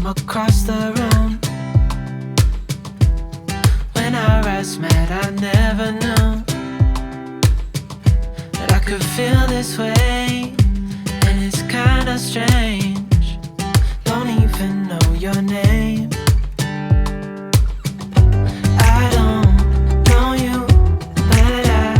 from across the room. When our eyes met, I never knew that I could feel this way, and it's kinda strange. Don't even know your name. I don't know you, but I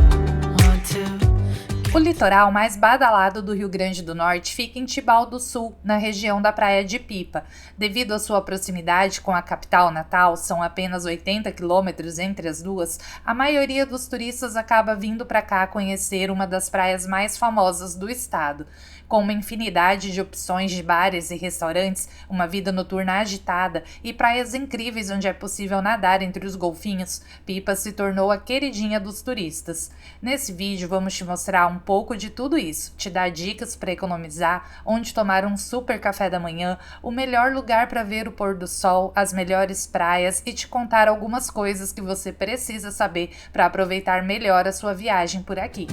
want to. O litoral mais badalado do Rio Grande do Norte fica em Tibau do Sul, na região da Praia de Pipa. Devido à sua proximidade com a capital natal, são apenas 80 quilômetros entre as duas, a maioria dos turistas acaba vindo para cá conhecer uma das praias mais famosas do estado. Com uma infinidade de opções de bares e restaurantes, uma vida noturna agitada e praias incríveis onde é possível nadar entre os golfinhos, Pipa se tornou a queridinha dos turistas. Nesse vídeo vamos te mostrar um pouco de tudo isso, te dar dicas para economizar, onde tomar um super café da manhã, o melhor lugar para ver o pôr do sol, as melhores praias e te contar algumas coisas que você precisa saber para aproveitar melhor a sua viagem por aqui.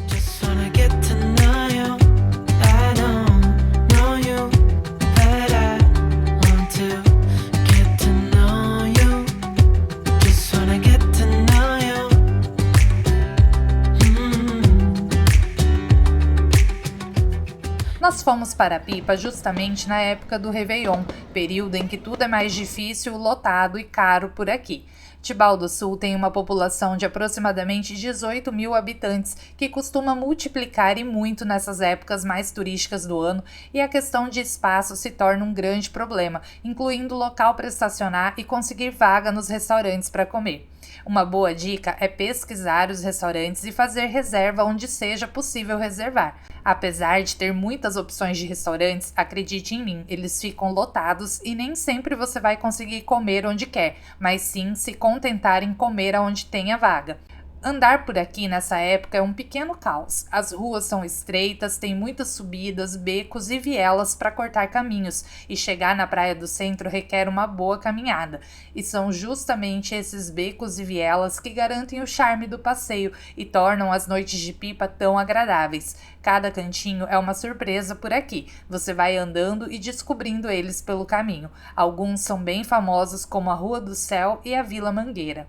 Nós fomos para Pipa justamente na época do Réveillon, período em que tudo é mais difícil, lotado e caro por aqui. Tibau do Sul tem uma população de aproximadamente 18 mil habitantes, que costuma multiplicar e muito nessas épocas mais turísticas do ano, e a questão de espaço se torna um grande problema, incluindo local para estacionar e conseguir vaga nos restaurantes para comer. Uma boa dica é pesquisar os restaurantes e fazer reserva onde seja possível reservar. Apesar de ter muitas opções de restaurantes, acredite em mim, eles ficam lotados e nem sempre você vai conseguir comer onde quer, mas sim se contentar em comer aonde tenha vaga. Andar por aqui nessa época é um pequeno caos. As ruas são estreitas, tem muitas subidas, becos e vielas para cortar caminhos, e chegar na praia do centro requer uma boa caminhada. E são justamente esses becos e vielas que garantem o charme do passeio e tornam as noites de Pipa tão agradáveis. Cada cantinho é uma surpresa por aqui. Você vai andando e descobrindo eles pelo caminho. Alguns são bem famosos, como a Rua do Céu e a Vila Mangueira.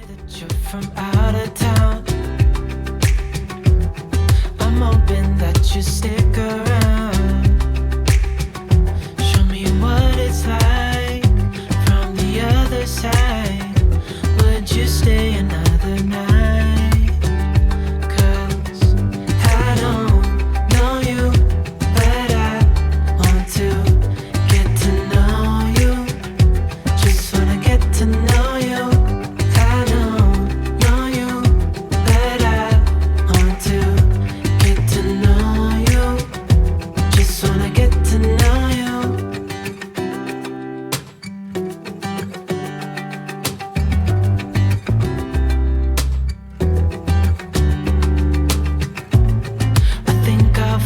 That you're from out of town. I'm hoping that you stick around. Show me what it's like from the other side. Would you stay another night? 'Cause I don't know you, but I want to get to know you. Just wanna get to know you.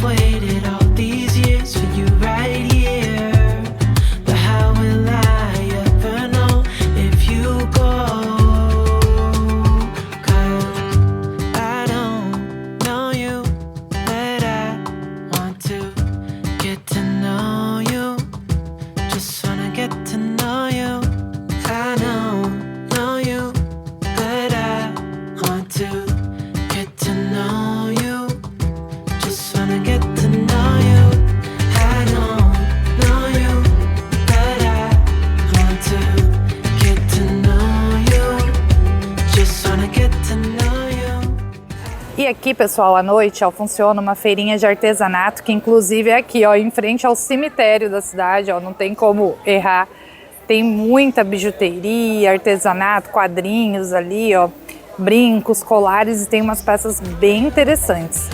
Waited all these years for you right here, but how will I ever know if you go? 'Cause I don't know you, but I want to get to know you. Just wanna get to know you. I don't know you, but I want to get to know you. Just wanna get to know you. I don't know you, but I want to get to know you. Just wanna get to know you. E aqui, pessoal, à noite, funciona uma feirinha de artesanato, que inclusive é aqui, em frente ao cemitério da cidade, não tem como errar. Tem muita bijuteria, artesanato, quadrinhos ali, brincos, colares, e tem umas peças bem interessantes.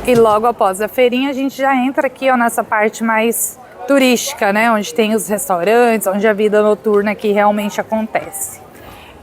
E logo após a feirinha a gente já entra aqui nessa parte mais turística, né? Onde tem os restaurantes, onde a vida noturna aqui realmente acontece.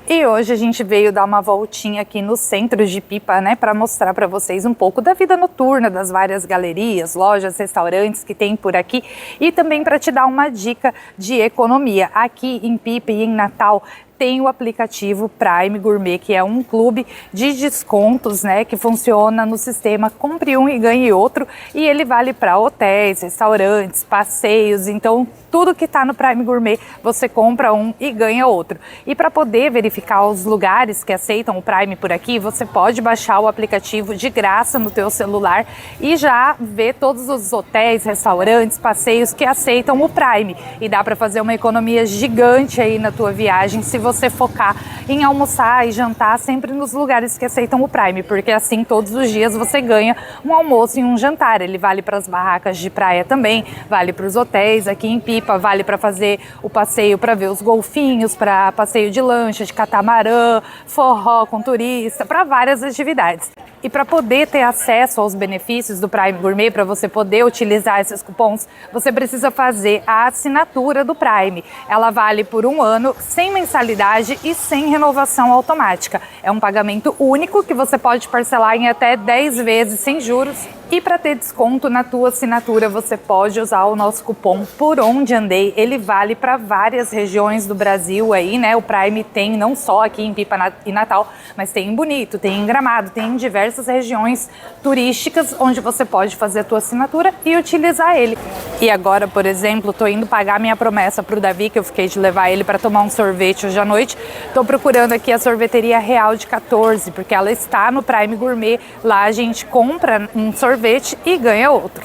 E hoje a gente veio dar uma voltinha aqui no centro de Pipa, né, para mostrar para vocês um pouco da vida noturna, das várias galerias, lojas, restaurantes que tem por aqui, e também para te dar uma dica de economia. Aqui em Pipa e em Natal tem o aplicativo Prime Gourmet, que é um clube de descontos, né, que funciona no sistema compre um e ganhe outro, e ele vale para hotéis, restaurantes, passeios. Então tudo que está no Prime Gourmet você compra um e ganha outro. E para poder verificar os lugares que aceitam o Prime por aqui, você pode baixar o aplicativo de graça no teu celular e já ver todos os hotéis, restaurantes, passeios que aceitam o Prime. E dá para fazer uma economia gigante aí na tua viagem se você focar em almoçar e jantar sempre nos lugares que aceitam o Prime, porque assim todos os dias você ganha um almoço e um jantar. Ele vale para as barracas de praia também, vale para os hotéis aqui em Pipa, vale para fazer o passeio para ver os golfinhos, para passeio de lancha, de catamarã, forró com turista, para várias atividades. E para poder ter acesso aos benefícios do Prime Gourmet, para você poder utilizar esses cupons, você precisa fazer a assinatura do Prime. Ela vale por 1 ano, sem mensalidade e sem renovação automática. É um pagamento único que você pode parcelar em até 10 vezes sem juros. E para ter desconto na tua assinatura, você pode usar o nosso cupom Por Onde Andei. Ele vale para várias regiões do Brasil aí, né? O Prime tem não só aqui em Pipa e Natal, mas tem em Bonito, tem em Gramado, tem em diversas regiões turísticas onde você pode fazer a tua assinatura e utilizar ele. E agora, por exemplo, tô indo pagar minha promessa pro Davi, que eu fiquei de levar ele para tomar um sorvete hoje à noite. Tô procurando aqui a sorveteria Real de 14, porque ela está no Prime Gourmet. Lá a gente compra um sorvete e ganha outro.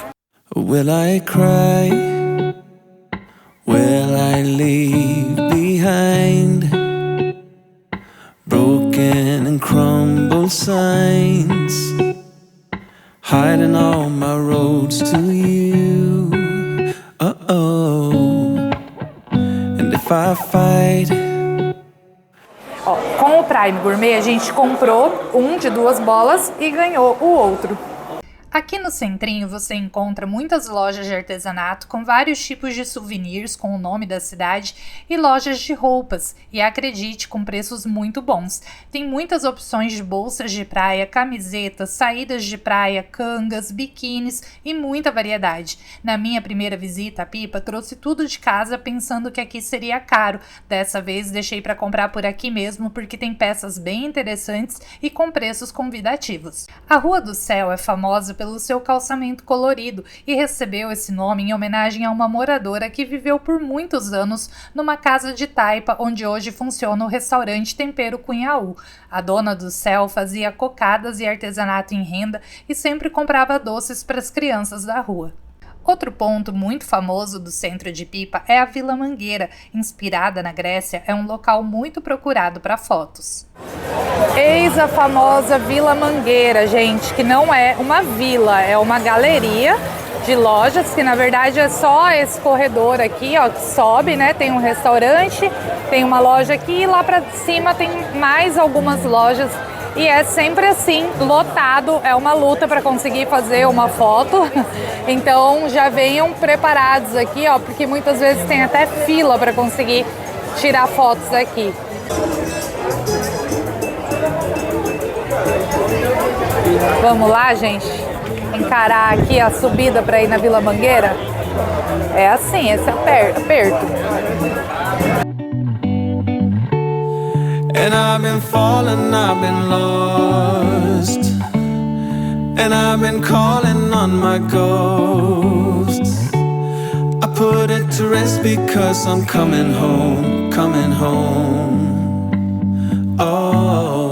Will I cry? Will I leave behind broken and crumbled signs, hiding all my roads to you? And if I fight. Com o Prime Gourmet a gente comprou um de 2 bolas e ganhou o outro. Aqui no centrinho você encontra muitas lojas de artesanato com vários tipos de souvenirs com o nome da cidade e lojas de roupas, e acredite, com preços muito bons. Tem muitas opções de bolsas de praia, camisetas, saídas de praia, cangas, biquínis e muita variedade. Na minha primeira visita a Pipa, trouxe tudo de casa pensando que aqui seria caro. Dessa vez deixei para comprar por aqui mesmo porque tem peças bem interessantes e com preços convidativos. A Rua do Céu é famosa pelo seu calçamento colorido e recebeu esse nome em homenagem a uma moradora que viveu por muitos anos numa casa de taipa onde hoje funciona o restaurante Tempero Cunhaú. A dona do Céu fazia cocadas e artesanato em renda e sempre comprava doces para as crianças da rua. Outro ponto muito famoso do centro de Pipa é a Vila Mangueira. Inspirada na Grécia, é um local muito procurado para fotos. Eis a famosa Vila Mangueira, gente, que não é uma vila, é uma galeria de lojas, que na verdade é só esse corredor aqui, ó, que sobe, né? Tem um restaurante, tem uma loja aqui e lá para cima tem mais algumas lojas. E é sempre assim, lotado, é uma luta para conseguir fazer uma foto. Então já venham preparados aqui, ó, porque muitas vezes tem até fila para conseguir tirar fotos aqui. Vamos lá, gente, encarar aqui a subida para ir na Vila Mangueira. É assim, esse aperto. And I've been falling, I've been lost, and I've been calling on my ghosts. I put it to rest because I'm coming home, coming home. Oh.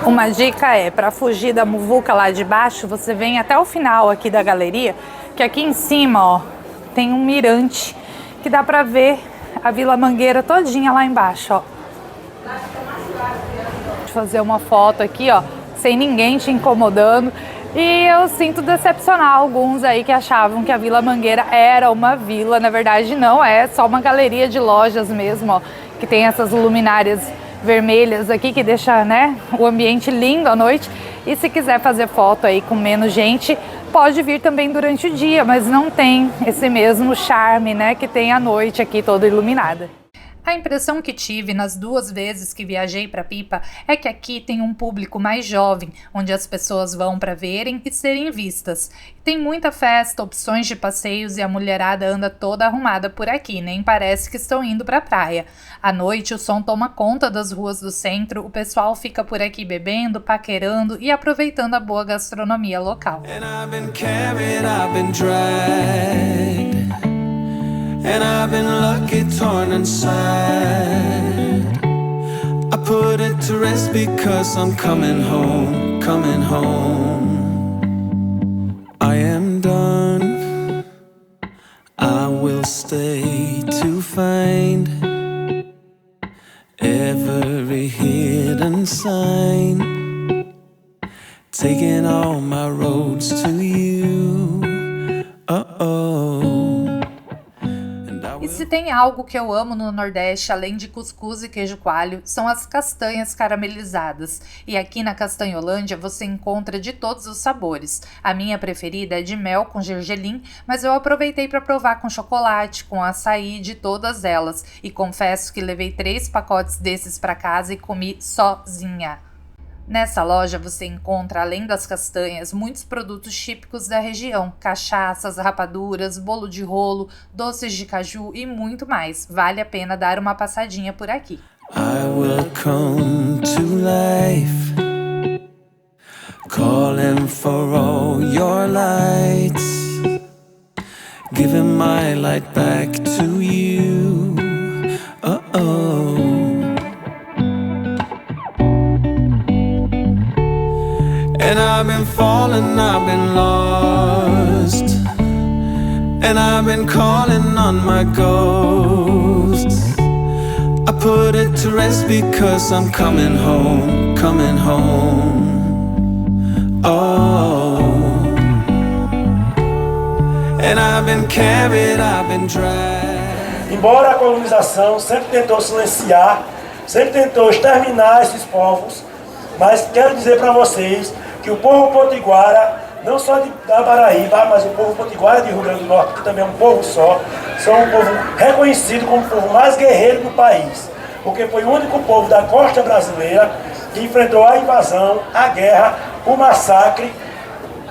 Uma dica é, para fugir da muvuca lá de baixo, você vem até o final aqui da galeria, que aqui em cima, ó, tem um mirante que dá para ver a Vila Mangueira todinha lá embaixo, ó. Vou fazer uma foto aqui, ó, sem ninguém te incomodando. E eu sinto decepcionar alguns aí que achavam que a Vila Mangueira era uma vila. Na verdade não, é só uma galeria de lojas mesmo, ó, que tem essas luminárias vermelhas aqui que deixa, né, o ambiente lindo à noite. E se quiser fazer foto aí com menos gente, pode vir também durante o dia, mas não tem esse mesmo charme, né, que tem à noite aqui toda iluminada. A impressão que tive nas 2 vezes que viajei para Pipa é que aqui tem um público mais jovem, onde as pessoas vão para verem e serem vistas. Tem muita festa, opções de passeios e a mulherada anda toda arrumada por aqui, nem parece que estão indo para a praia. À noite o som toma conta das ruas do centro, o pessoal fica por aqui bebendo, paquerando e aproveitando a boa gastronomia local. And I've been lucky, torn inside. I put it to rest because I'm coming home, coming home. I am done. I will stay to find every hidden sign, taking all my roads to you. E se tem algo que eu amo no Nordeste, além de cuscuz e queijo coalho, são as castanhas caramelizadas. E aqui na Castanholândia você encontra de todos os sabores. A minha preferida é de mel com gergelim, mas eu aproveitei para provar com chocolate, com açaí, de todas elas. E confesso que levei 3 pacotes desses para casa e comi sozinha. Nessa loja você encontra, além das castanhas, muitos produtos típicos da região, cachaças, rapaduras, bolo de rolo, doces de caju e muito mais. Vale a pena dar uma passadinha por aqui. I will come to life, calling for all your lights, giving my light back to you. And I've been falling, I've been lost, and I've been calling on my ghosts. I put it to rest because I'm coming home, coming home. Oh, and I've been carried, I've been dragged. Embora a colonização sempre tentou silenciar, sempre tentou exterminar esses povos, mas quero dizer para vocês que o povo potiguara, não só da Paraíba, mas o povo potiguara de Rio Grande do Norte, que também é um povo só, são um povo reconhecido como o povo mais guerreiro do país, porque foi o único povo da costa brasileira que enfrentou a invasão, a guerra, o massacre,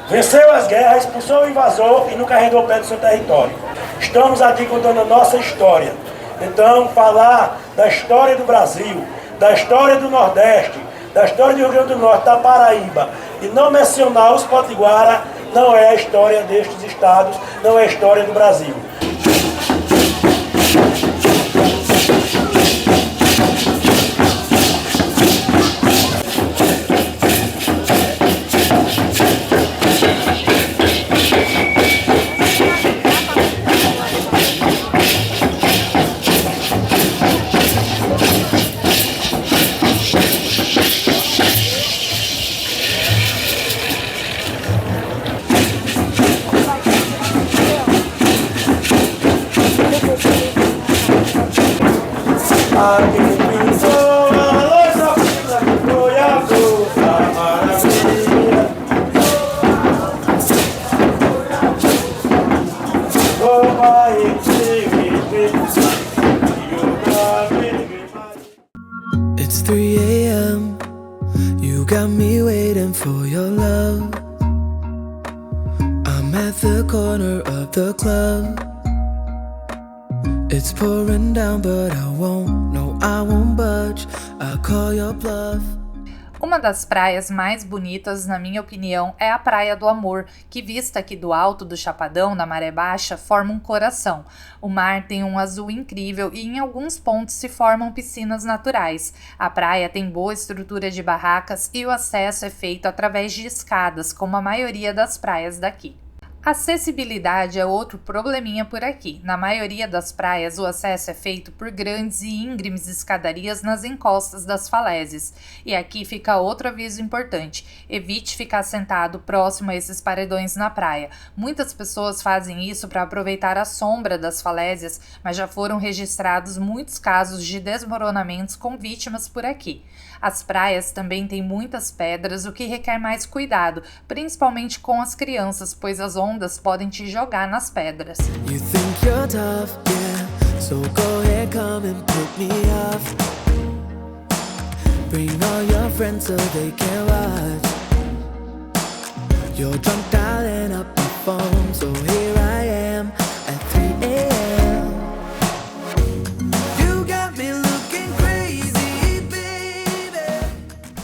venceu as guerras, expulsou o invasor e nunca arredou o pé do seu território. Estamos aqui contando a nossa história. Então, falar da história do Brasil, da história do Nordeste, da história do Rio Grande do Norte, da Paraíba, e não mencionar os potiguara, não é a história destes estados, não é a história do Brasil. It's 3 a.m. You got me waiting for your love. I'm at the corner of the club. It's pouring down, but I won't budge. I'll call your bluff. Uma das praias mais bonitas, na minha opinião, é a Praia do Amor, que vista aqui do alto do Chapadão, na maré baixa, forma um coração. O mar tem um azul incrível e em alguns pontos se formam piscinas naturais. A praia tem boa estrutura de barracas e o acesso é feito através de escadas, como a maioria das praias daqui. Acessibilidade é outro probleminha por aqui. Na maioria das praias, o acesso é feito por grandes e íngremes escadarias nas encostas das falésias. E aqui fica outro aviso importante: evite ficar sentado próximo a esses paredões na praia. Muitas pessoas fazem isso para aproveitar a sombra das falésias, mas já foram registrados muitos casos de desmoronamentos com vítimas por aqui. As praias também têm muitas pedras, o que requer mais cuidado, principalmente com as crianças, pois as ondas podem te jogar nas pedras. You think you're tough, yeah. So go ahead, come and pick me up. Bring all your friends so they can watch. You're drunk dialing up my phone, so here I am at 3 a.m. You got me looking crazy, baby.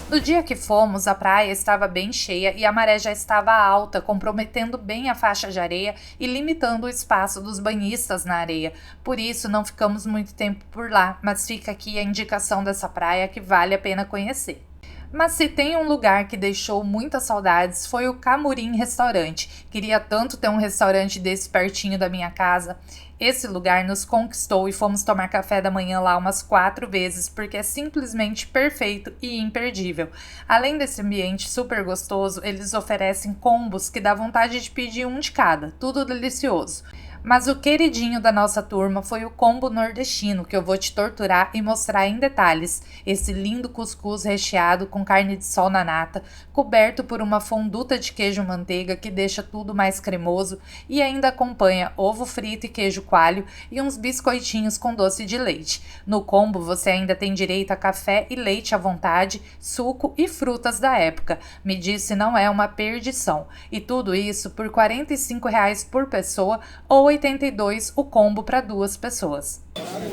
No dia que fomos, a praia estava bem cheia e a maré já estava alta, comprometendo bem a faixa de areia e limitando o espaço dos banhistas na areia. Por isso, não ficamos muito tempo por lá, mas fica aqui a indicação dessa praia que vale a pena conhecer. Mas se tem um lugar que deixou muitas saudades, foi o Camurim Restaurante. Queria tanto ter um restaurante desse pertinho da minha casa. Esse lugar nos conquistou e fomos tomar café da manhã lá umas 4 vezes, porque é simplesmente perfeito e imperdível. Além desse ambiente super gostoso, eles oferecem combos que dá vontade de pedir um de cada, tudo delicioso. Mas o queridinho da nossa turma foi o combo nordestino, que eu vou te torturar e mostrar em detalhes. Esse lindo cuscuz recheado com carne de sol na nata, coberto por uma fonduta de queijo manteiga que deixa tudo mais cremoso e ainda acompanha ovo frito e queijo coalho e uns biscoitinhos com doce de leite. No combo você ainda tem direito a café e leite à vontade, suco e frutas da época. Me diz se não é uma perdição. E tudo isso por R$ 45,00 por pessoa ou R$ 82,00 o combo para 2 pessoas.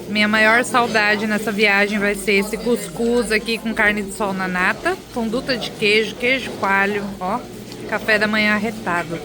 Minha maior saudade nessa viagem vai ser esse cuscuz aqui com carne de sol na nata, fonduta de queijo, queijo coalho, ó, café da manhã arretado.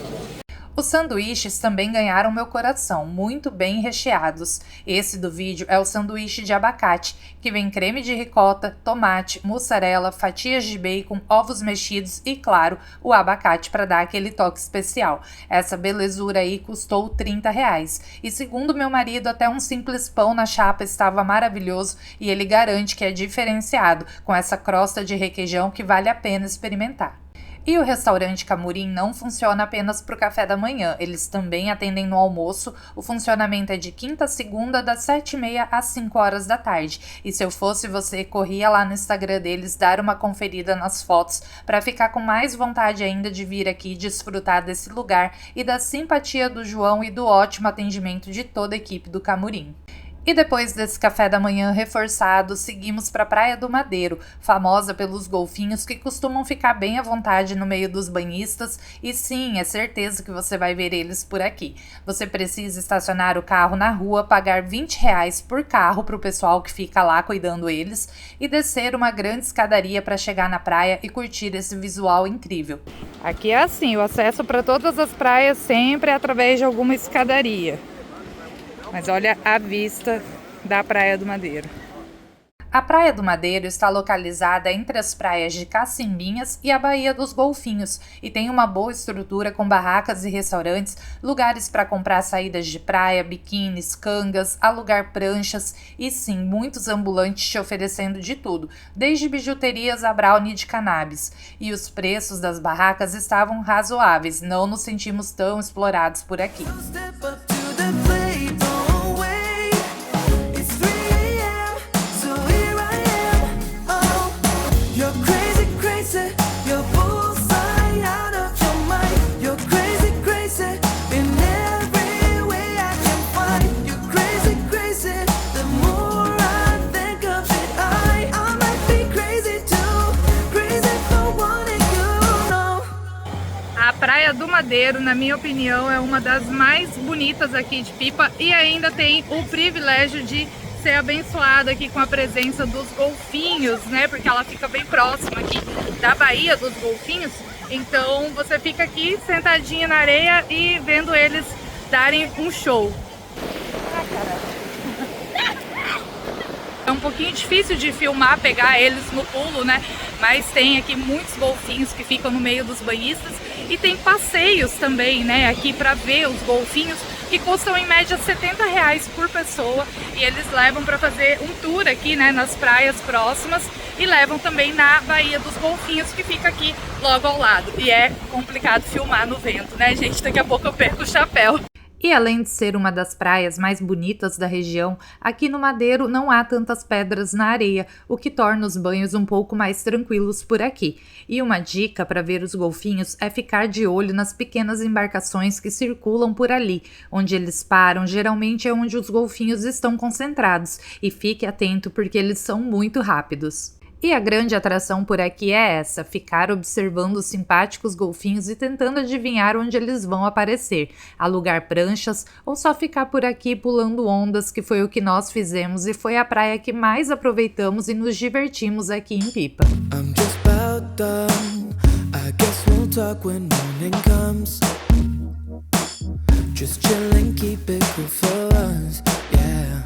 Os sanduíches também ganharam meu coração, muito bem recheados. Esse do vídeo é o sanduíche de abacate, que vem creme de ricota, tomate, mussarela, fatias de bacon, ovos mexidos e, claro, o abacate para dar aquele toque especial. Essa belezura aí custou R$ 30,00. E segundo meu marido, até um simples pão na chapa estava maravilhoso e ele garante que é diferenciado, com essa crosta de requeijão que vale a pena experimentar. E o restaurante Camurim não funciona apenas para o café da manhã, eles também atendem no almoço. O funcionamento é de quinta a segunda, das 7h30 às 5h da tarde. E se eu fosse você, corria lá no Instagram deles, dar uma conferida nas fotos, para ficar com mais vontade ainda de vir aqui desfrutar desse lugar e da simpatia do João e do ótimo atendimento de toda a equipe do Camurim. E depois desse café da manhã reforçado, seguimos para a Praia do Madeiro, famosa pelos golfinhos que costumam ficar bem à vontade no meio dos banhistas, e sim, é certeza que você vai ver eles por aqui. Você precisa estacionar o carro na rua, pagar R$ 20,00 por carro para o pessoal que fica lá cuidando eles, e descer uma grande escadaria para chegar na praia e curtir esse visual incrível. Aqui é assim, o acesso para todas as praias sempre é através de alguma escadaria. Mas olha a vista da Praia do Madeiro. A Praia do Madeiro está localizada entre as praias de Cacimbinhas e a Baía dos Golfinhos e tem uma boa estrutura com barracas e restaurantes, lugares para comprar saídas de praia, biquínis, cangas, alugar pranchas e sim, muitos ambulantes te oferecendo de tudo, desde bijuterias a brownie de cannabis. E os preços das barracas estavam razoáveis, não nos sentimos tão explorados por aqui. A Praia do Madeiro, na minha opinião, é uma das mais bonitas aqui de Pipa e ainda tem o privilégio de ser abençoada aqui com a presença dos golfinhos, né? Porque ela fica bem próxima aqui da Baía dos Golfinhos. Então você fica aqui sentadinha na areia e vendo eles darem um show. É um pouquinho difícil de filmar, pegar eles no pulo, né? Mas tem aqui muitos golfinhos que ficam no meio dos banhistas e tem passeios também, né? Aqui para ver os golfinhos que custam em média R$ 70,00 por pessoa e eles levam para fazer um tour aqui, né? Nas praias próximas e levam também na Baía dos Golfinhos que fica aqui logo ao lado. E é complicado filmar no vento, né, gente? Daqui a pouco eu perco o chapéu. E além de ser uma das praias mais bonitas da região, aqui no Madeiro não há tantas pedras na areia, o que torna os banhos um pouco mais tranquilos por aqui. E uma dica para ver os golfinhos é ficar de olho nas pequenas embarcações que circulam por ali. Onde eles param, geralmente é onde os golfinhos estão concentrados, e fique atento porque eles são muito rápidos. E a grande atração por aqui é essa, ficar observando os simpáticos golfinhos e tentando adivinhar onde eles vão aparecer, alugar pranchas ou só ficar por aqui pulando ondas, que foi o que nós fizemos e foi a praia que mais aproveitamos e nos divertimos aqui em Pipa. I'm just about done. I guess we'll talk when morning comes. Just chillin', keep it cool for us, yeah.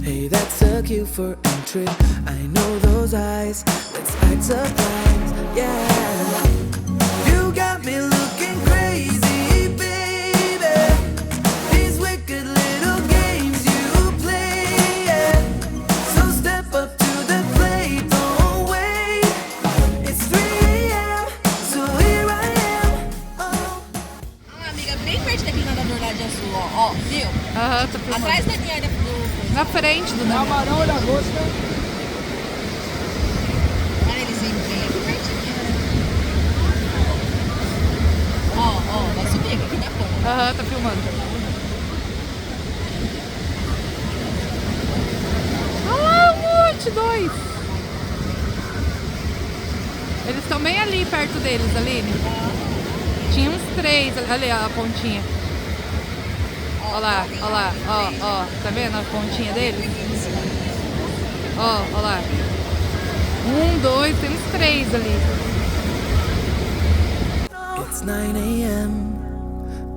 Hey, that's a cue for entry. I know those eyes. Let's act surprised, yeah. You got me looking crazy, baby. These wicked little games you play, yeah. So step up to the plate, don't wait. It's 3 a.m., so here I am. Oh. Ah, amiga, bem perto daquele nadador lá de azul, ó, viu? Aham, tô filmando. Atrás da Diana do... Na frente do Camarão e lagosta. Olha eles vindo bem aqui pertinho. Ó, vai subir aqui na ponta. Aham, tá filmando. Olha lá, um monte, 2. Eles estão bem ali, perto deles, Aline. Tinha uns 3, ali ó, a pontinha. Olha lá, ó, tá vendo a pontinha deles? Ó lá. 1, 2, tem uns 3 ali. It's 9 a.m.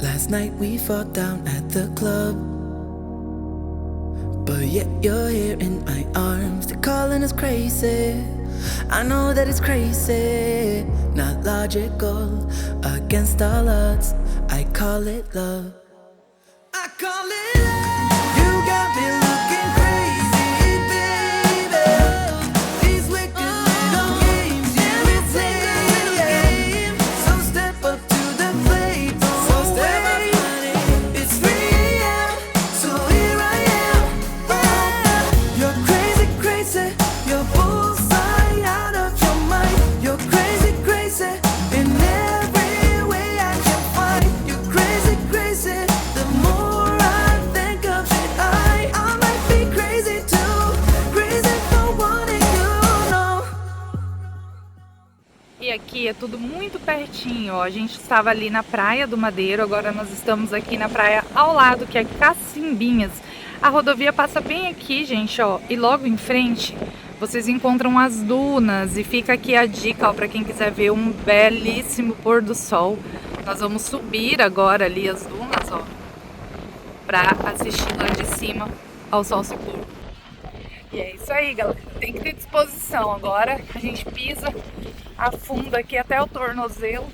Last night we fought down at the club, but yet you're here in my arms. They're calling us crazy. I know that it's crazy, not logical, against all odds. I call it love. I call it love. You got me looking crazy, baby. These wicked little games you play. So step up to the plate, don't wait. It's 3 a.m., so here I am. You're crazy, crazy. You're bullseye out of your mind. You're crazy, crazy. In every way I can find. You're crazy, crazy. The more I think of it, I might be crazy too. Crazy for wanting you, no. E aqui é tudo muito pertinho, ó. A gente estava ali na praia do Madeiro, agora nós estamos aqui na praia ao lado, que é Cacimbinhas. A rodovia passa bem aqui, gente, ó. E logo em frente vocês encontram as dunas e fica aqui a dica, ó, para quem quiser ver um belíssimo pôr do sol. Nós vamos subir agora ali as dunas, ó, para assistir lá de cima ao sol se pôr. E é isso aí, galera. Tem que ter disposição. Agora a gente pisa a fundo aqui até o tornozelo.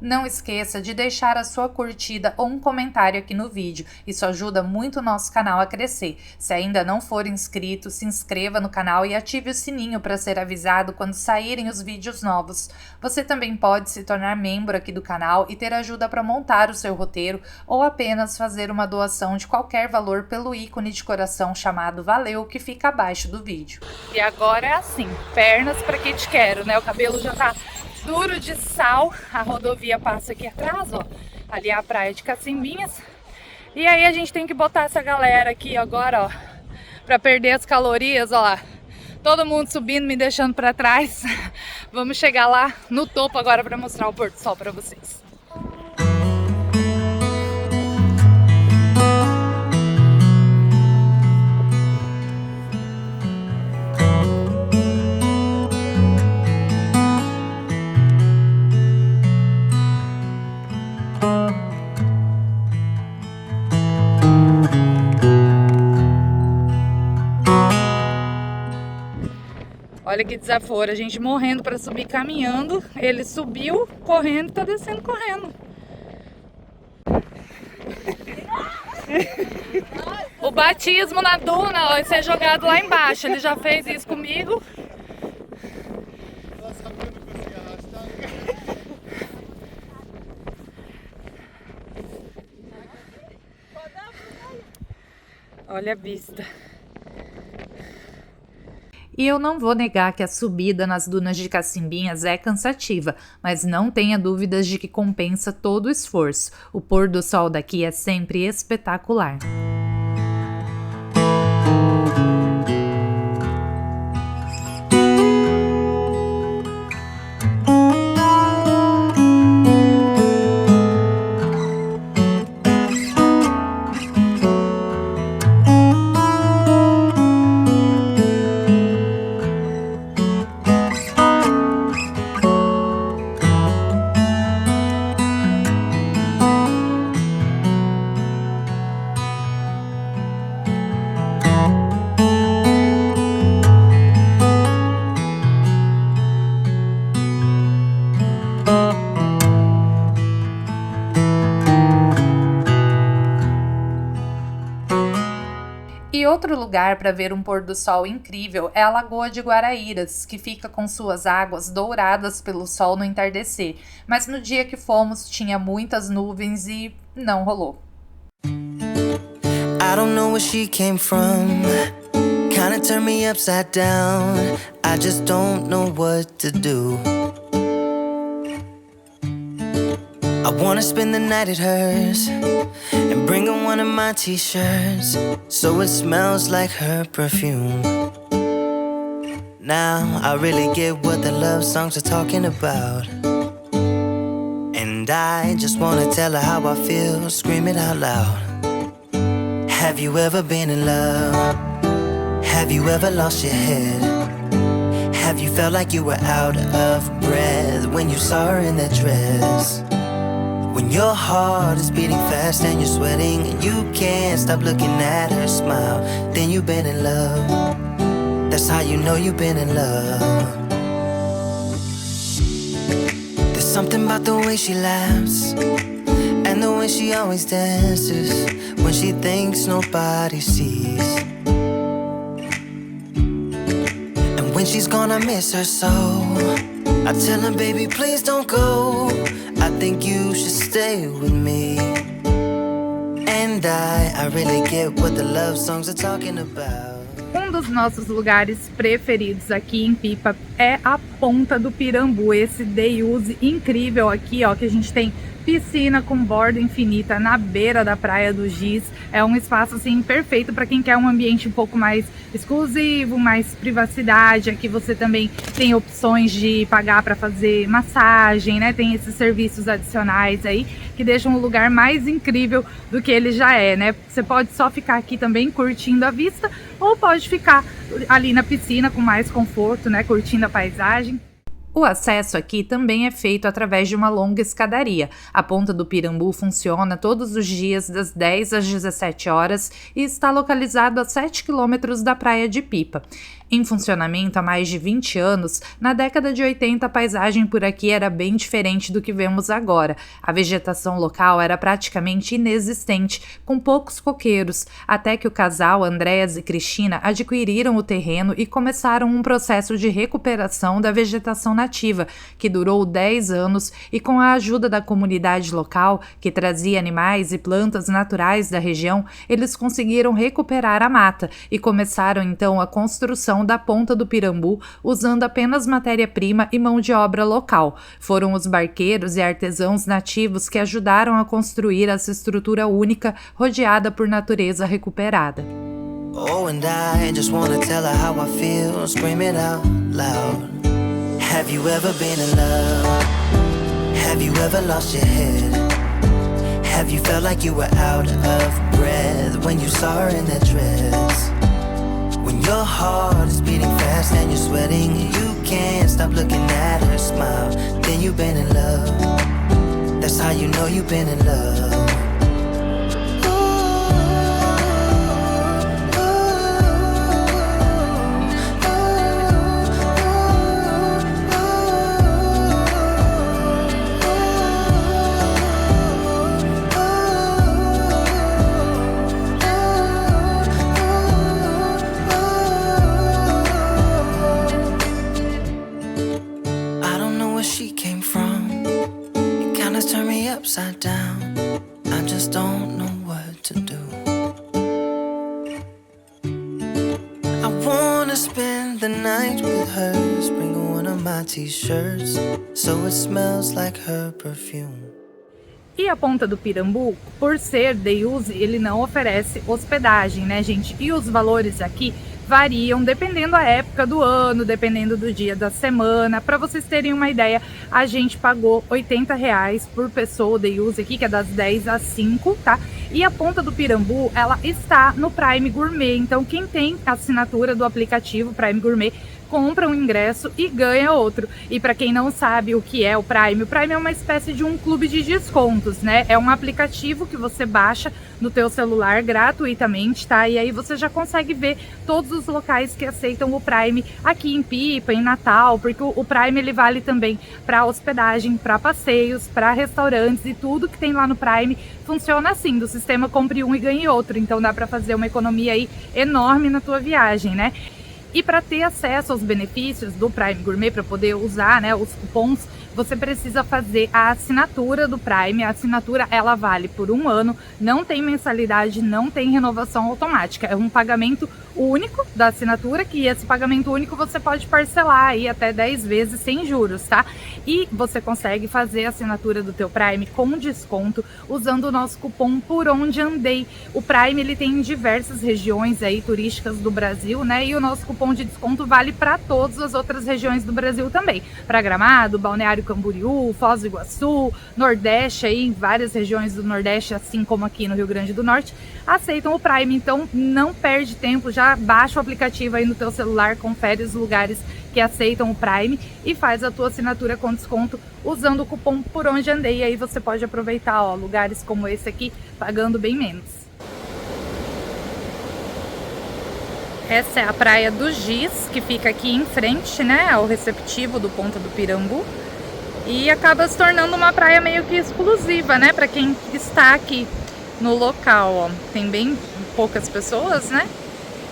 Não esqueça de deixar a sua curtida ou um comentário aqui no vídeo. Isso ajuda muito o nosso canal a crescer. Se ainda não for inscrito, se inscreva no canal e ative o sininho para ser avisado quando saírem os vídeos novos. Você também pode se tornar membro aqui do canal e ter ajuda para montar o seu roteiro ou apenas fazer uma doação de qualquer valor pelo ícone de coração chamado Valeu, que fica abaixo do vídeo. E agora é assim, pernas para que te quero, né? O cabelo já tá duro de sal, a rodovia passa aqui atrás, ó, ali é a praia de Cacimbinhas, e aí a gente tem que botar essa galera aqui agora, ó, pra perder as calorias, ó lá, todo mundo subindo, me deixando pra trás. Vamos chegar lá no topo agora pra mostrar o pôr do sol pra vocês. Olha que desaforo, a gente morrendo para subir caminhando, ele subiu correndo e tá descendo correndo. O batismo na duna, ó, vai ser jogado lá embaixo, ele já fez isso comigo. Olha a vista. E eu não vou negar que a subida nas dunas de Cacimbinhas é cansativa, mas não tenha dúvidas de que compensa todo o esforço. O pôr do sol daqui é sempre espetacular. E outro lugar para ver um pôr do sol incrível é a Lagoa de Guaraíras, que fica com suas águas douradas pelo sol no entardecer. Mas no dia que fomos tinha muitas nuvens e não rolou. I don't know where she came from. Kinda turned me upside down. I just don't know what to do. I wanna spend the night at hers and bring her one of my t-shirts so it smells like her perfume. Now I really get what the love songs are talking about, and I just wanna tell her how I feel, scream it out loud. Have you ever been in love? Have you ever lost your head? Have you felt like you were out of breath when you saw her in that dress? When your heart is beating fast and you're sweating and you can't stop looking at her smile, then you've been in love. That's how you know you've been in love. There's something about the way she laughs and the way she always dances when she thinks nobody sees. And when she's gone I miss her so. I tell her, baby, please don't go. I think you should stay with me. And I really get what the love songs are talking about. Um dos nossos lugares preferidos aqui em Pipa é a Ponta do Pirambu, esse day use incrível aqui, ó, que a gente tem piscina com borda infinita na beira da Praia do Giz. É um espaço assim perfeito para quem quer um ambiente um pouco mais exclusivo, mais privacidade. Aqui você também tem opções de pagar para fazer massagem, né? Tem esses serviços adicionais aí que deixam o lugar mais incrível do que ele já é, né? Você pode só ficar aqui também curtindo a vista ou pode ficar ali na piscina com mais conforto, né? Curtindo a paisagem. O acesso aqui também é feito através de uma longa escadaria. A Ponta do Pirambu funciona todos os dias das 10 às 17 horas e está localizado a 7 quilômetros da Praia de Pipa. Em funcionamento há mais de 20 anos, na década de 80 a paisagem por aqui era bem diferente do que vemos agora. A vegetação local era praticamente inexistente, com poucos coqueiros, até que o casal Andréas e Cristina adquiriram o terreno e começaram um processo de recuperação da vegetação nativa, que durou 10 anos e com a ajuda da comunidade local, que trazia animais e plantas naturais da região, eles conseguiram recuperar a mata e começaram então a construção da Ponta do Pirambu, usando apenas matéria-prima e mão de obra local. Foram os barqueiros e artesãos nativos que ajudaram a construir essa estrutura única, rodeada por natureza recuperada. Oh, and I just wanna tell her how I feel, scream it out loud. Have you ever been in love? Have you ever lost your head? Have you felt like you were out of breath when you saw her in that dress? When your heart is beating fast and you're sweating and you can't stop looking at her smile, then you've been in love. That's how you know you've been in love. Upside down, I just don't know what to do. the night with her. Sprinkle one of my t-shirts so it smells like her perfume. E a Ponta do Pirambu, por ser day use, ele não oferece hospedagem, né, gente? E os valores aqui variam dependendo da época do ano, dependendo do dia da semana. Para vocês terem uma ideia, a gente pagou R$80 por pessoa day use aqui, que é das 10 às 5, tá? E a Ponta do Pirambu, ela está no Prime Gourmet. Então, quem tem a assinatura do aplicativo Prime Gourmet compra um ingresso e ganha outro. E para quem não sabe o que é o Prime é uma espécie de um clube de descontos, né? É um aplicativo que você baixa no teu celular gratuitamente, tá? E aí você já consegue ver todos os locais que aceitam o Prime aqui em Pipa, em Natal, porque o Prime ele vale também para hospedagem, para passeios, para restaurantes, e tudo que tem lá no Prime funciona assim, do sistema compre um e ganhe outro. Então dá para fazer uma economia aí enorme na tua viagem, né? E para ter acesso aos benefícios do Prime Gourmet, para poder usar, né, os cupons, você precisa fazer a assinatura do Prime. A assinatura, ela vale por 1 ano, não tem mensalidade, não tem renovação automática. É um pagamento único da assinatura, que esse pagamento único você pode parcelar aí até 10 vezes sem juros, tá? E você consegue fazer a assinatura do teu Prime com desconto usando o nosso cupom Por Onde Andei. O Prime, ele tem em diversas regiões aí turísticas do Brasil, né? E o nosso cupom de desconto vale para todas as outras regiões do Brasil também. Para Gramado, Balneário Camboriú, Foz do Iguaçu, Nordeste, aí, várias regiões do Nordeste, assim como aqui no Rio Grande do Norte, aceitam o Prime. Então não perde tempo, já baixa o aplicativo aí no teu celular, confere os lugares que aceitam o Prime e faz a tua assinatura com desconto usando o cupom Por Onde Andei. E aí você pode aproveitar, ó, lugares como esse aqui, pagando bem menos. Essa é a praia do Giz, que fica aqui em frente, né, ao receptivo do Ponta do Pirambu. E acaba se tornando uma praia meio que exclusiva, né, para quem está aqui no local, ó. Tem bem poucas pessoas, né?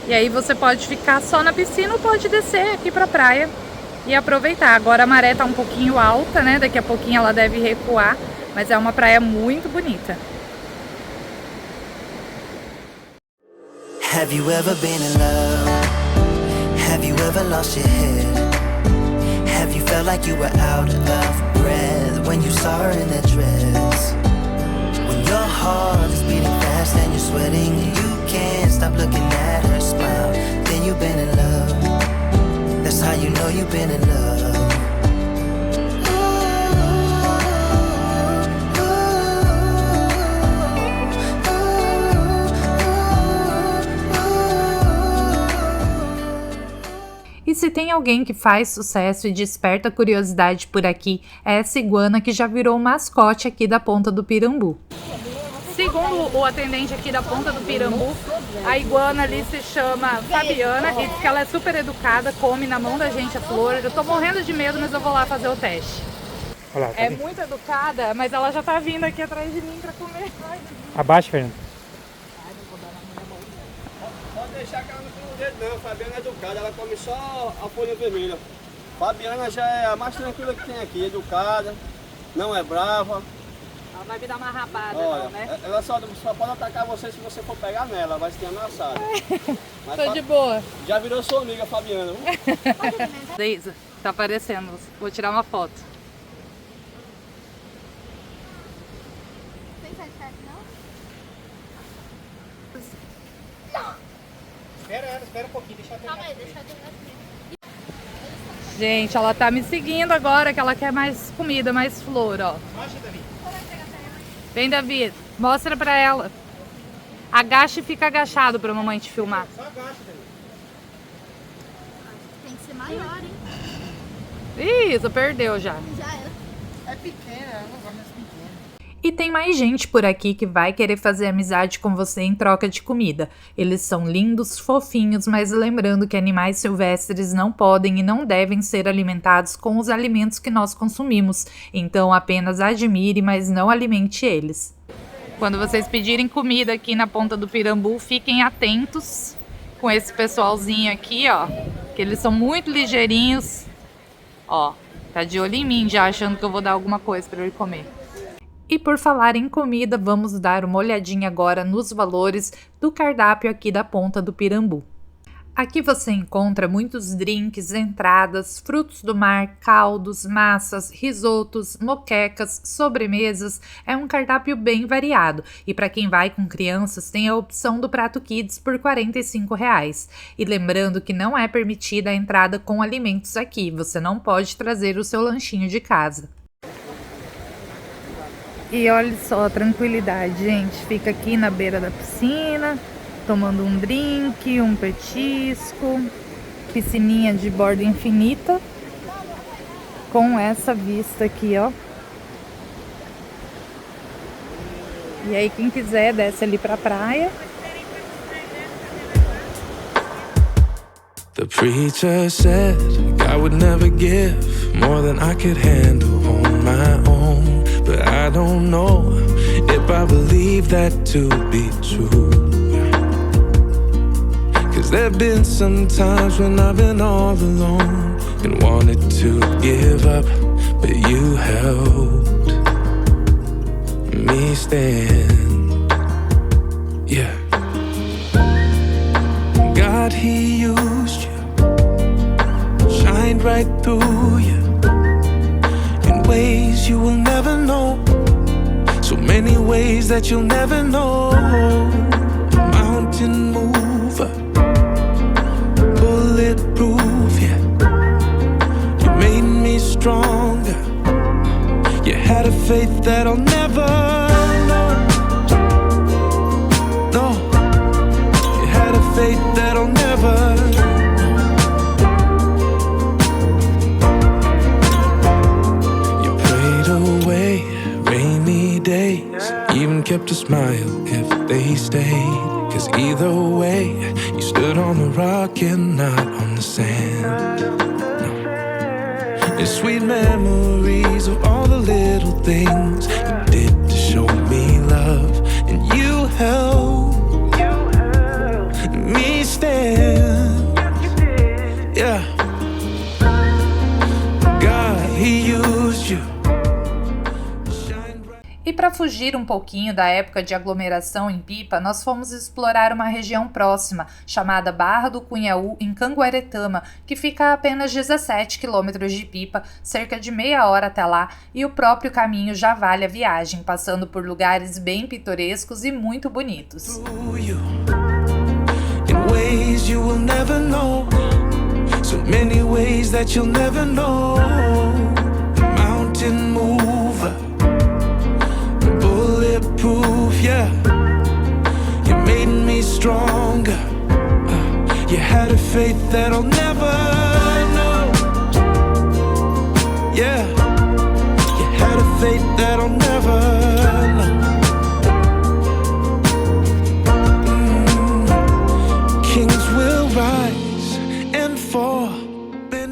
E aí você pode ficar só na piscina ou pode descer aqui pra praia e aproveitar. Agora a maré tá um pouquinho alta, né? Daqui a pouquinho ela deve recuar, mas é uma praia muito bonita. Have you ever been in love? Have you ever lost your head? Have you felt like you were out of breath when you saw her in that dress? When your heart is beating fast and you're sweating, you can't stop looking at her smile. Then you've been in love. That's how you know you've been in love. E se tem alguém que faz sucesso e desperta curiosidade por aqui, é essa iguana que já virou mascote aqui da Ponta do Pirambu. Segundo o atendente aqui da Ponta do Pirambu, a iguana ali se chama Fabiana e diz que ela é super educada, come na mão da gente a flor. Eu tô morrendo de medo, mas eu vou lá fazer o teste. Olha lá, tá É ali. muito educada, mas ela já tá vindo aqui atrás de mim pra comer. Abaixa, Fernando. Pode deixar que ela não come o dedo não, Fabiana é educada, ela come só a folha vermelha. Fabiana já é a mais tranquila que tem aqui, educada, não é brava. Ela vai me dar uma rabada, Olha, não, né? ela só pode atacar você se você for pegar nela, vai se ter ameaçado. Mas Tô de boa. já virou sua amiga, Fabiana. Deisa, tá aparecendo. Vou tirar uma foto. Espera um pouquinho, deixa eu terminar. Calma aí, deixa eu terminar aqui. Gente, ela tá me seguindo agora, que ela quer mais comida, mais flor, ó. Abaixa, Davi. Vem, Davi, mostra pra ela. Agacha e fica agachado pra mamãe te filmar. Só abaixa, Davi. Tem que ser maior, hein? Isso, perdeu já. Já era. É pequena, eu não gosto mais pequena. E tem mais gente por aqui que vai querer fazer amizade com você em troca de comida. Eles são lindos, fofinhos, mas lembrando que animais silvestres não podem e não devem ser alimentados com os alimentos que nós consumimos. Então apenas admire, mas não alimente eles. Quando vocês pedirem comida aqui na Ponta do Pirambu, fiquem atentos com esse pessoalzinho aqui, ó. Que eles são muito ligeirinhos. Ó, tá de olho em mim já, achando que eu vou dar alguma coisa para ele comer. E por falar em comida, vamos dar uma olhadinha agora nos valores do cardápio aqui da Ponta do Pirambu. Aqui você encontra muitos drinks, entradas, frutos do mar, caldos, massas, risotos, moquecas, sobremesas. É um cardápio bem variado e para quem vai com crianças tem a opção do prato Kids por R$ 45. E lembrando que não é permitida a entrada com alimentos aqui, você não pode trazer o seu lanchinho de casa. E olha só a tranquilidade, gente. Fica aqui na beira da piscina, tomando um drink, um petisco, piscininha de borda infinita, com essa vista aqui, ó. E aí quem quiser desce ali pra praia. The preacher said God would never give more than I could handle on my own. But I don't know if I believe that to be true. 'Cause there've been some times when I've been all alone and wanted to give up, but you helped me stand. Yeah. God, He used you, shined right through you in ways you will never know. So many ways that you'll never know. Mountain mover, bulletproof, yeah. You made me stronger. You had a faith that I'll never know. No, you had a faith that I'll never know. You prayed away rainy days, even kept a smile if they stayed. 'Cause either way, you stood on the rock and not on the sand. No. It's sweet memories of all the little things you did to show me love. And you held me stand. Yeah. God, He used you. E para fugir um pouquinho da época de aglomeração em Pipa, nós fomos explorar uma região próxima, chamada Barra do Cunhaú, em Canguaretama, que fica a apenas 17 quilômetros de Pipa, cerca de meia hora até lá, e o próprio caminho já vale a viagem, passando por lugares bem pitorescos e muito bonitos. Proof, yeah. You made me stronger. You had a faith that I'll never know. Yeah. You had a faith that I'll never know. Kings will rise and fall.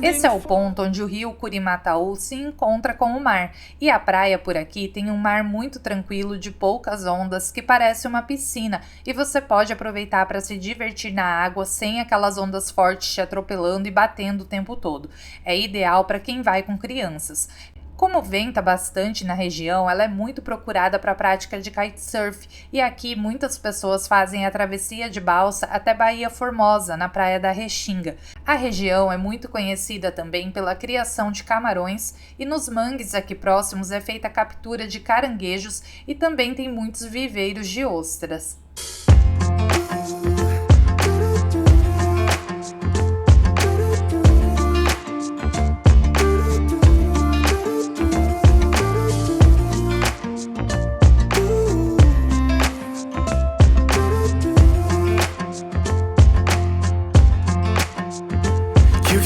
Esse é o ponto onde o rio Curimataú se encontra com o mar, e a praia por aqui tem um mar muito tranquilo de poucas ondas que parece uma piscina, e você pode aproveitar para se divertir na água sem aquelas ondas fortes te atropelando e batendo o tempo todo. É ideal para quem vai com crianças. Como venta bastante na região, ela é muito procurada para a prática de kitesurf, e aqui muitas pessoas fazem a travessia de balsa até Baía Formosa, na praia da Restinga. A região é muito conhecida também pela criação de camarões, e nos mangues aqui próximos é feita a captura de caranguejos e também tem muitos viveiros de ostras.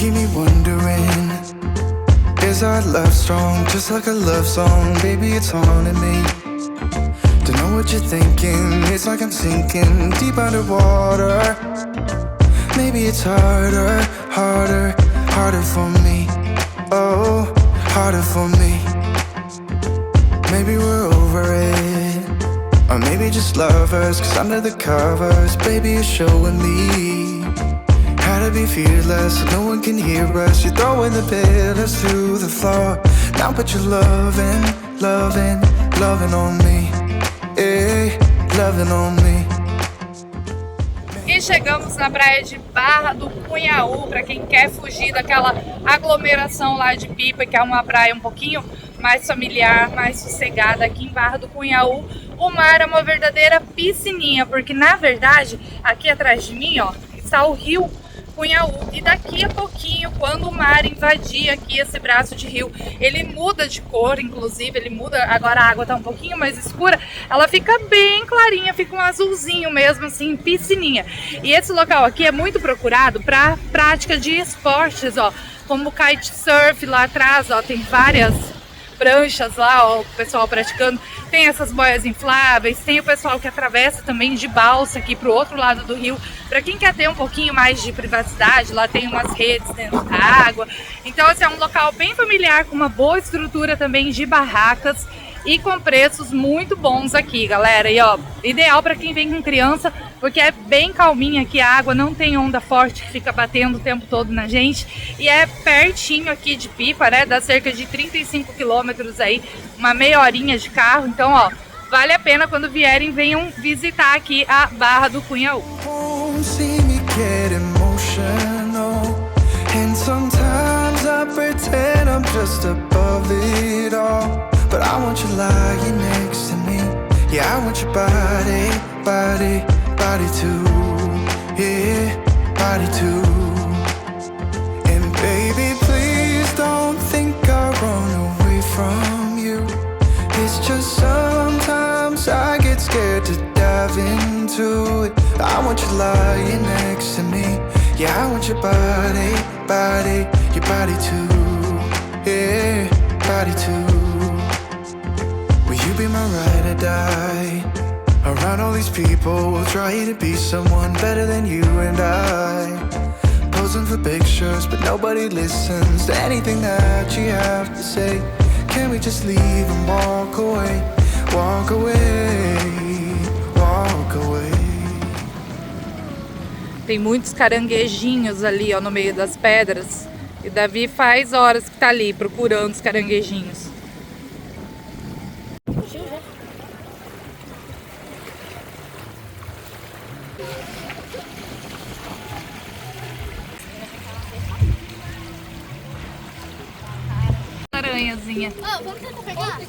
Keep me wondering, is our love strong? Just like a love song, baby, it's haunting me. Don't know what you're thinking, it's like I'm sinking deep underwater. Maybe it's harder, harder, harder for me. Oh, harder for me. Maybe we're over it, or maybe just lovers. 'Cause under the covers, baby, you're showing me how to be fearless, so no one can hear us. You're throwing the pillars through the floor. Now put your loving, loving, loving on me. Hey, loving on me. E chegamos na praia de Barra do Cunhaú, para quem quer fugir daquela aglomeração lá de Pipa, que é uma praia um pouquinho mais familiar, mais sossegada. Aqui em Barra do Cunhaú, o mar é uma verdadeira piscininha, porque na verdade, aqui atrás de mim, ó, está o rio Cunhaú, e daqui a pouquinho, quando o mar invadir aqui esse braço de rio, ele muda de cor, inclusive, ele muda, agora a água tá um pouquinho mais escura, ela fica bem clarinha, fica um azulzinho mesmo, assim, piscininha. E esse local aqui é muito procurado para prática de esportes, ó, como kitesurf lá atrás, ó, tem várias pranchas lá, ó, o pessoal praticando, tem essas boias infláveis, tem o pessoal que atravessa também de balsa aqui pro outro lado do rio, para quem quer ter um pouquinho mais de privacidade, lá tem umas redes dentro da água. Então esse é um local bem familiar, com uma boa estrutura também de barracas e com preços muito bons aqui, galera. E ó, ideal para quem vem com criança, porque é bem calminha aqui a água, não tem onda forte que fica batendo o tempo todo na gente. E é pertinho aqui de Pipa, né? Dá cerca de 35 quilômetros aí, uma meia horinha de carro. Então, ó, vale a pena quando vierem, venham visitar aqui a Barra do Cunhaú. But I want you lying next to me. Yeah, I want your body, body, body too. Yeah, body too. And baby, please don't think I run away from you. It's just sometimes I get scared to dive into it. I want you lying next to me. Yeah, I want your body, body, your body too. Yeah, body too. You be my ride or die. Around all these people, we'll try to be someone better than you and I. Posing for pictures, but nobody listens to anything that you have to say. Can we just leave and walk away? Walk away, walk away. Tem muitos caranguejinhos ali, ó, no meio das pedras. E Davi faz horas que tá ali procurando os caranguejinhos. Aranhazinha. Vamos tentar pegar?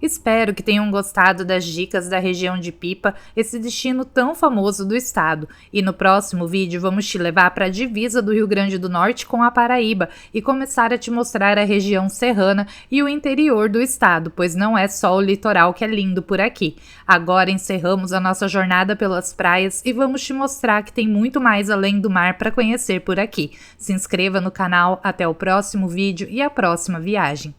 Espero que tenham gostado das dicas da região de Pipa, esse destino tão famoso do estado. E no próximo vídeo vamos te levar para a divisa do Rio Grande do Norte com a Paraíba e começar a te mostrar a região serrana e o interior do estado, pois não é só o litoral que é lindo por aqui. Agora encerramos a nossa jornada pelas praias e vamos te mostrar que tem muito mais além do mar para conhecer por aqui. Se inscreva no canal, até o próximo vídeo e a próxima viagem.